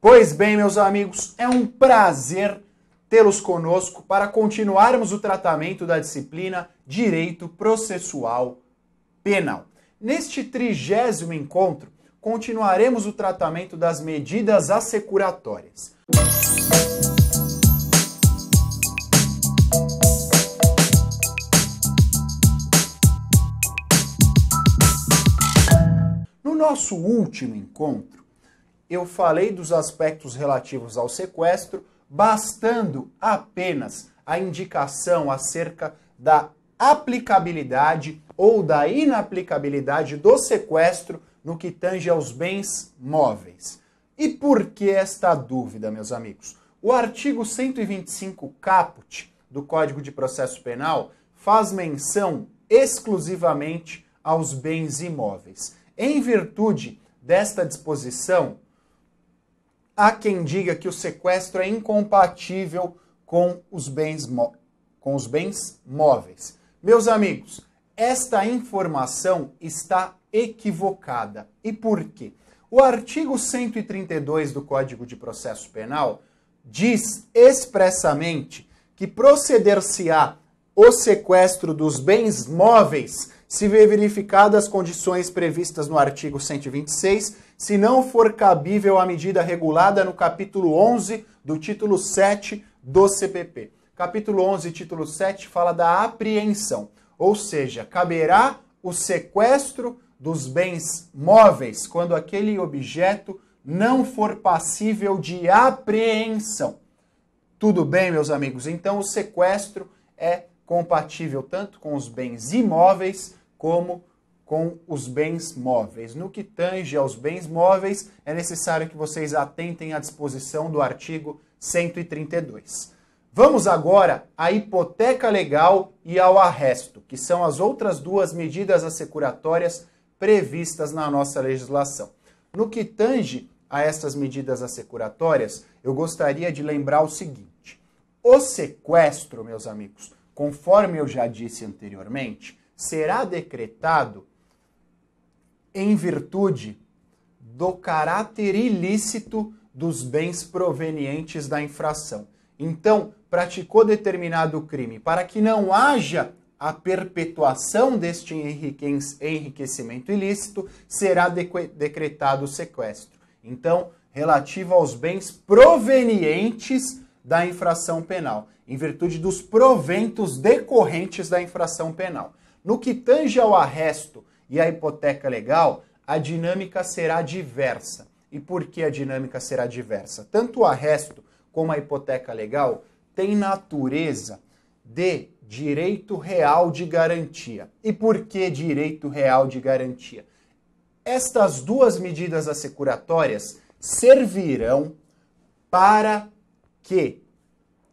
Pois bem, meus amigos, é um prazer tê-los conosco para continuarmos o tratamento da disciplina Direito Processual Penal. Neste 30º encontro, continuaremos o tratamento das medidas assecuratórias. No nosso último encontro, eu falei dos aspectos relativos ao sequestro, bastando apenas a indicação acerca da aplicabilidade ou da inaplicabilidade do sequestro no que tange aos bens móveis. E por que esta dúvida, meus amigos? O artigo 125 caput do Código de Processo Penal faz menção exclusivamente aos bens imóveis. Em virtude desta disposição, há quem diga que o sequestro é incompatível com os bens móveis. Meus amigos, esta informação está equivocada. E por quê? O artigo 132 do Código de Processo Penal diz expressamente que proceder-se-á o sequestro dos bens móveis se verificadas as condições previstas no artigo 126, se não for cabível a medida regulada no capítulo 11 do título 7 do CPP. Capítulo 11, título 7, fala da apreensão, ou seja, caberá o sequestro dos bens móveis quando aquele objeto não for passível de apreensão. Tudo bem, meus amigos? Então o sequestro é compatível tanto com os bens imóveis como com os bens móveis. No que tange aos bens móveis, é necessário que vocês atentem à disposição do artigo 132. Vamos agora à hipoteca legal e ao arresto, que são as outras duas medidas assecuratórias previstas na nossa legislação. No que tange a essas medidas assecuratórias, eu gostaria de lembrar o seguinte: o sequestro, meus amigos, conforme eu já disse anteriormente, será decretado em virtude do caráter ilícito dos bens provenientes da infração. Então, praticou determinado crime, para que não haja a perpetuação deste enriquecimento ilícito, será decretado o sequestro. Então, relativo aos bens provenientes da infração penal, em virtude dos proventos decorrentes da infração penal. No que tange ao arresto e à hipoteca legal, a dinâmica será diversa. E por que a dinâmica será diversa? Tanto o arresto como a hipoteca legal têm natureza de direito real de garantia. E por que direito real de garantia? Estas duas medidas assecuratórias servirão para que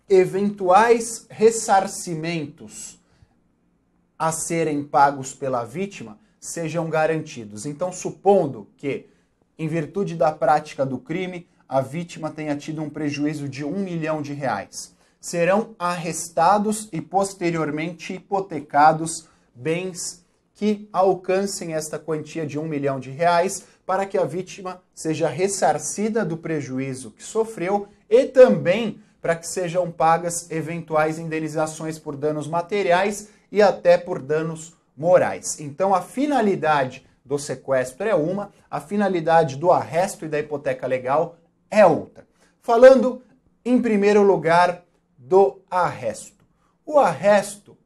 eventuais ressarcimentos a serem pagos pela vítima sejam garantidos. Então, supondo que, em virtude da prática do crime, a vítima tenha tido um prejuízo de R$1 milhão, serão arrestados e posteriormente hipotecados bens que alcancem esta quantia de R$1 milhão para que a vítima seja ressarcida do prejuízo que sofreu e também para que sejam pagas eventuais indenizações por danos materiais e até por danos morais. Então a finalidade do sequestro é uma, a finalidade do arresto e da hipoteca legal é outra. Falando em primeiro lugar do arresto. O arresto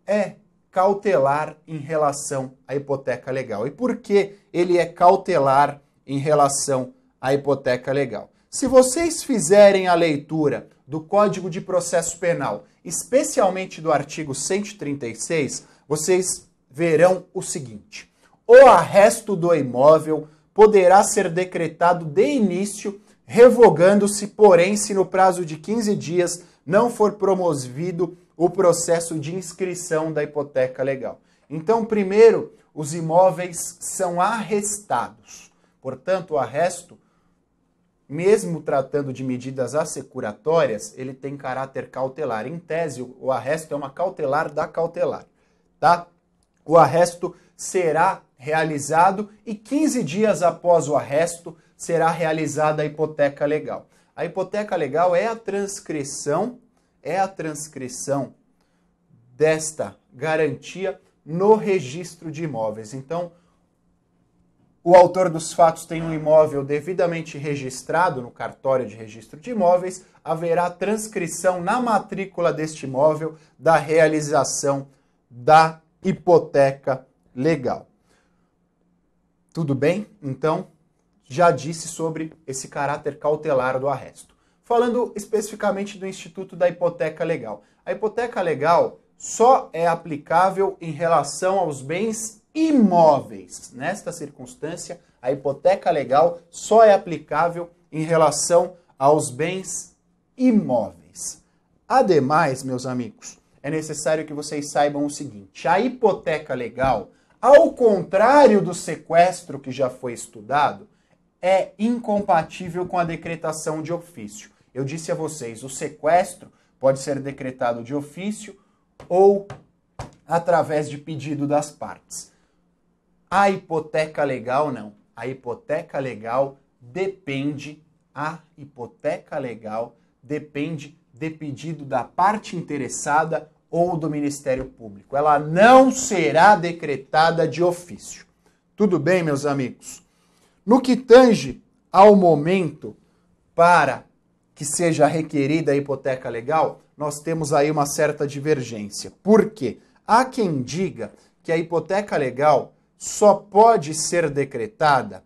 é cautelar em relação à hipoteca legal. E por que ele é cautelar em relação à hipoteca legal? Se vocês fizerem a leitura do Código de Processo Penal, especialmente do artigo 136, vocês verão o seguinte: o arresto do imóvel poderá ser decretado de início, revogando-se, porém, se no prazo de 15 dias não for promovido o processo de inscrição da hipoteca legal. Então, primeiro, os imóveis são arrestados. Portanto, o arresto, mesmo tratando de medidas assecuratórias, ele tem caráter cautelar. Em tese, o arresto é uma cautelar da cautelar, tá? O arresto será realizado e 15 dias após o arresto será realizada a hipoteca legal. A hipoteca legal é a transcrição desta garantia no registro de imóveis. Então, o autor dos fatos tem um imóvel devidamente registrado no cartório de registro de imóveis, haverá transcrição na matrícula deste imóvel da realização da hipoteca legal. Tudo bem? Então, já disse sobre esse caráter cautelar do arresto. Falando especificamente do Instituto da Hipoteca Legal. A hipoteca legal só é aplicável em relação aos bens imóveis. Nesta circunstância, a hipoteca legal só é aplicável em relação aos bens imóveis. Ademais, meus amigos, é necessário que vocês saibam o seguinte: a hipoteca legal, ao contrário do sequestro que já foi estudado, é incompatível com a decretação de ofício. Eu disse a vocês, o sequestro pode ser decretado de ofício ou através de pedido das partes. A hipoteca legal não. A hipoteca legal depende de pedido da parte interessada ou do Ministério Público. Ela não será decretada de ofício. Tudo bem, meus amigos? No que tange ao momento para que seja requerida a hipoteca legal, nós temos aí uma certa divergência. Por quê? Há quem diga que a hipoteca legal só pode ser decretada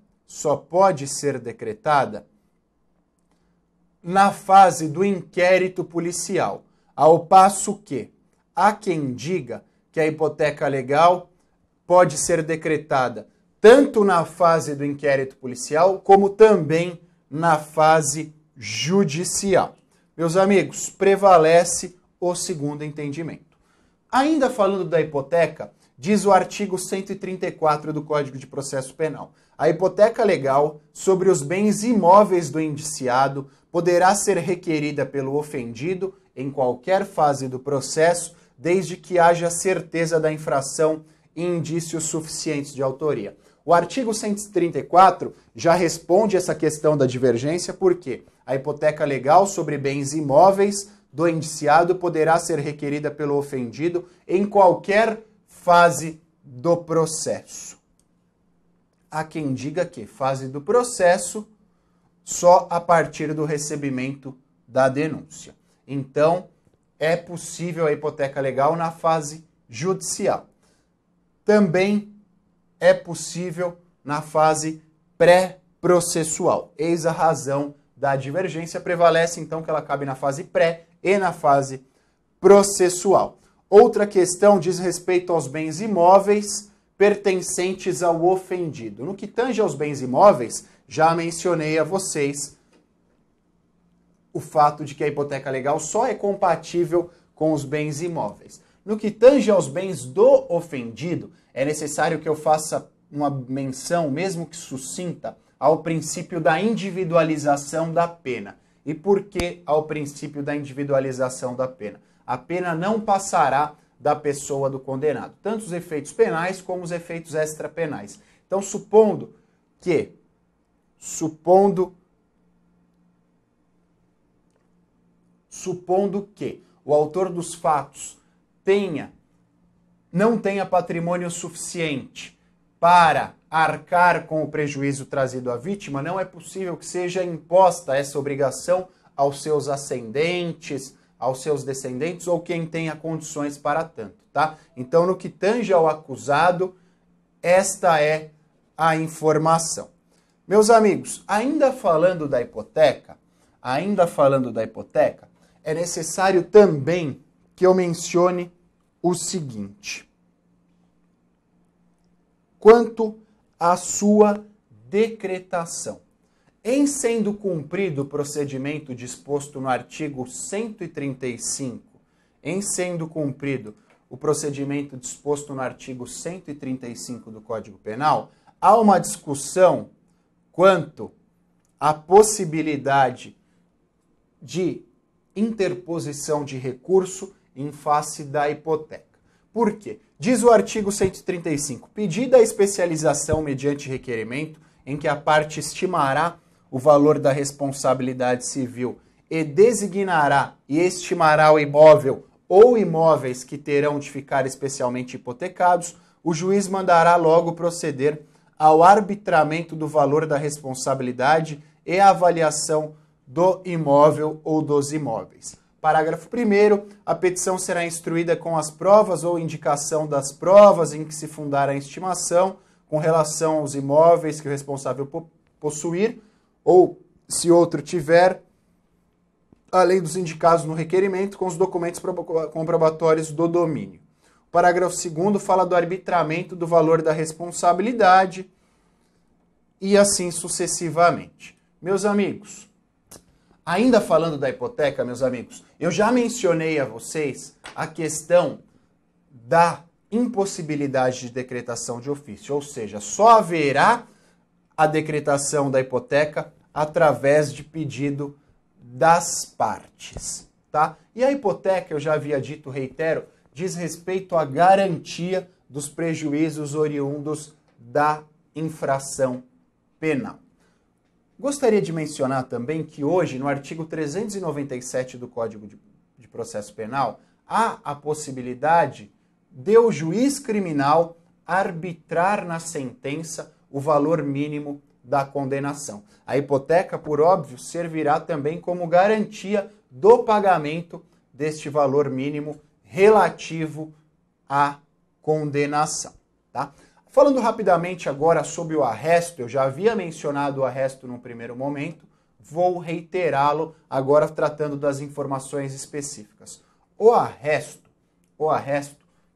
na fase do inquérito policial, ao passo que há quem diga que a hipoteca legal pode ser decretada tanto na fase do inquérito policial como também na fase judicial. Meus amigos, prevalece o segundo entendimento. Ainda falando da hipoteca, diz o artigo 134 do Código de Processo Penal: a hipoteca legal sobre os bens imóveis do indiciado poderá ser requerida pelo ofendido em qualquer fase do processo, desde que haja certeza da infração e indícios suficientes de autoria. O artigo 134 já responde essa questão da divergência, porque a hipoteca legal sobre bens imóveis do indiciado poderá ser requerida pelo ofendido em qualquer fase do processo. Há quem diga que fase do processo só a partir do recebimento da denúncia. Então, é possível a hipoteca legal na fase judicial. Também é possível na fase pré-processual. Eis a razão da divergência. Prevalece, então, que ela cabe na fase pré e na fase processual. Outra questão diz respeito aos bens imóveis pertencentes ao ofendido. No que tange aos bens imóveis, já mencionei a vocês o fato de que a hipoteca legal só é compatível com os bens imóveis. No que tange aos bens do ofendido, é necessário que eu faça uma menção, mesmo que sucinta, ao princípio da individualização da pena. E por que ao princípio da individualização da pena? A pena não passará da pessoa do condenado, tanto os efeitos penais como os efeitos extrapenais. Então, supondo que o autor dos fatos não tenha patrimônio suficiente para arcar com o prejuízo trazido à vítima, não é possível que seja imposta essa obrigação aos seus ascendentes, aos seus descendentes ou quem tenha condições para tanto, tá? Então, no que tange ao acusado, esta é a informação. Meus amigos, ainda falando da hipoteca, é necessário também que eu mencione o seguinte: quanto à sua decretação. Em sendo cumprido o procedimento disposto no artigo 135, do Código Penal, há uma discussão quanto à possibilidade de interposição de recurso em face da hipoteca. Por quê? Diz o artigo 135, pedida a especialização mediante requerimento em que a parte estimará o valor da responsabilidade civil e designará e estimará o imóvel ou imóveis que terão de ficar especialmente hipotecados, o juiz mandará logo proceder ao arbitramento do valor da responsabilidade e a avaliação do imóvel ou dos imóveis. Parágrafo 1º, a petição será instruída com as provas ou indicação das provas em que se fundar a estimação com relação aos imóveis que o responsável possuir ou, se outro tiver, além dos indicados no requerimento, com os documentos comprobatórios do domínio. O parágrafo 2º fala do arbitramento do valor da responsabilidade e assim sucessivamente. Meus amigos, ainda falando da hipoteca, meus amigos, eu já mencionei a vocês a questão da impossibilidade de decretação de ofício, ou seja, só haverá a decretação da hipoteca através de pedido das partes, tá? E a hipoteca, eu já havia dito, reitero, diz respeito à garantia dos prejuízos oriundos da infração penal. Gostaria de mencionar também que hoje, no artigo 397 do Código de Processo Penal, há a possibilidade de o juiz criminal arbitrar na sentença o valor mínimo da condenação. A hipoteca, por óbvio, servirá também como garantia do pagamento deste valor mínimo relativo à condenação, tá? Falando rapidamente agora sobre o arresto, eu já havia mencionado o arresto num primeiro momento, vou reiterá-lo agora tratando das informações específicas. O arresto,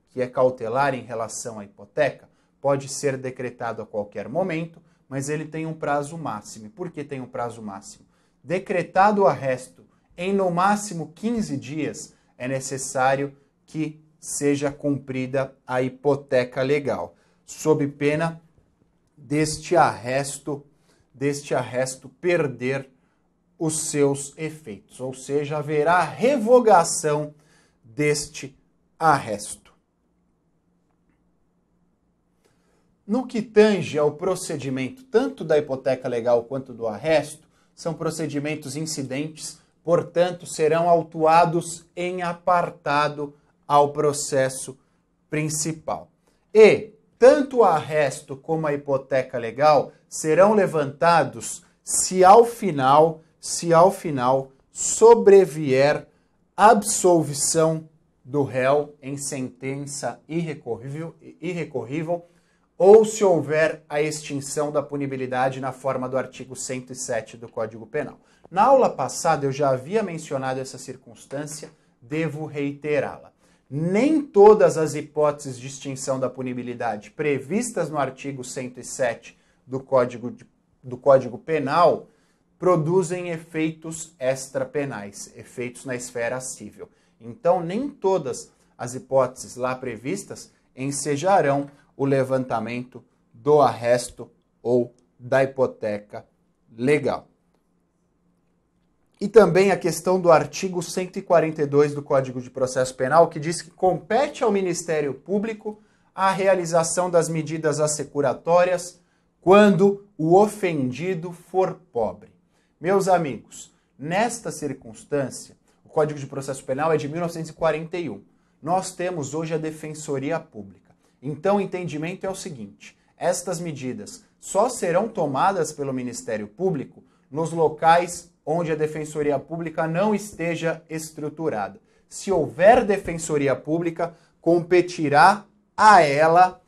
que é cautelar em relação à hipoteca, pode ser decretado a qualquer momento, mas ele tem um prazo máximo. Por que tem um prazo máximo? Decretado o arresto em no máximo 15 dias, é necessário que seja cumprida a hipoteca legal, sob pena deste arresto perder os seus efeitos, ou seja, haverá revogação deste arresto. No que tange ao procedimento tanto da hipoteca legal quanto do arresto, são procedimentos incidentes, portanto, serão autuados em apartado ao processo principal. E tanto o arresto como a hipoteca legal serão levantados se ao final sobrevier absolvição do réu em sentença irrecorrível ou se houver a extinção da punibilidade na forma do artigo 107 do Código Penal. Na aula passada eu já havia mencionado essa circunstância, devo reiterá-la. Nem todas as hipóteses de extinção da punibilidade previstas no artigo 107 do Código Penal produzem efeitos extrapenais, efeitos na esfera civil. Então, nem todas as hipóteses lá previstas ensejarão o levantamento do arresto ou da hipoteca legal. E também a questão do artigo 142 do Código de Processo Penal, que diz que compete ao Ministério Público a realização das medidas assecuratórias quando o ofendido for pobre. Meus amigos, nesta circunstância, o Código de Processo Penal é de 1941. Nós temos hoje a Defensoria Pública. Então, o entendimento é o seguinte: estas medidas só serão tomadas pelo Ministério Público nos locais onde a Defensoria Pública não esteja estruturada. Se houver Defensoria Pública, competirá a ela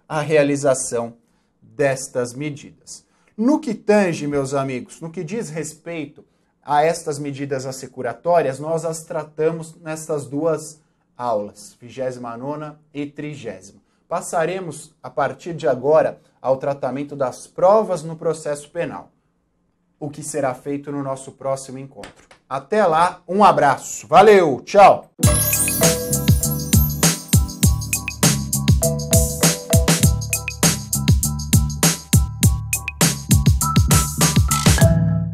a realização destas medidas. No que tange, meus amigos, no que diz respeito a estas medidas assecuratórias, nós as tratamos nestas duas aulas, 29ª e 30ª. Passaremos, a partir de agora, ao tratamento das provas no processo penal, o que será feito no nosso próximo encontro. Até lá, um abraço. Valeu, tchau!